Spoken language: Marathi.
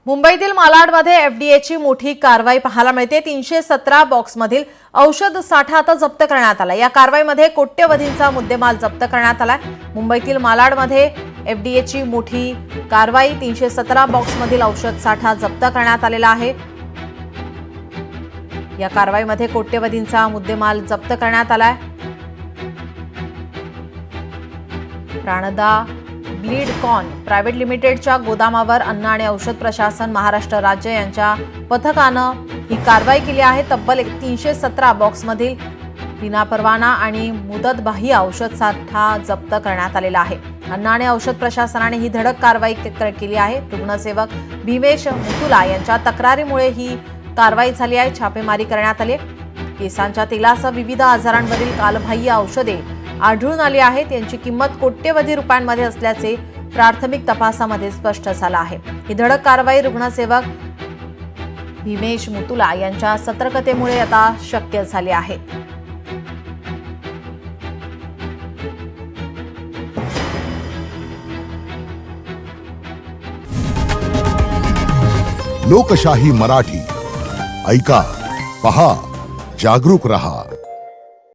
मुंबईतील मालाडमध्ये एफडीएची मोठी कारवाई पाहायला मिळते। 317 बॉक्समधील औषध साठा आता जप्त करण्यात आला। या कारवाईमध्ये कोट्यवधींचा मुद्देमाल जप्त करण्यात आला। मुंबईतील मालाडमध्ये एफडीएची मोठी कारवाई, 317 बॉक्समधील औषध साठा जप्त करण्यात आलेला आहे। या कारवाईमध्ये कोट्यवधींचा मुद्देमाल जप्त करण्यात आलाय। प्राणदा ब्लीडकॉन प्रायव्हेट लिमिटेडच्या गोदामावर अन्न आणि औषध प्रशासन महाराष्ट्र राज्य यांच्या पथकानं ही कारवाई केली आहे। तब्बल 317 बॉक्समधील विनापरवाना आणि मुदतबाह्य औषध साठा जप्त करण्यात आलेला आहे। अन्न आणि औषध प्रशासनाने ही धडक कारवाई केली आहे। रुग्णसेवक भीमेश मुतुला यांच्या तक्रारीमुळे ही कारवाई झाली आहे। छापेमारी करण्यात आली। केसांच्या तेलासह विविध आजारांवरील कालबाह्य औषधे आढळून आली आहेत। यांची किंमत कोट्यवधी रुपयांमध्ये असल्याचे प्राथमिक तपासामध्ये स्पष्ट झालं आहे। ही धडक कारवाई रुग्णसेवक भीमेश मुतुला यांच्या सतर्कतेमुळे आता शक्य झाली आहे। लोकशाही मराठी ऐका, पहा, जागरूक रहा।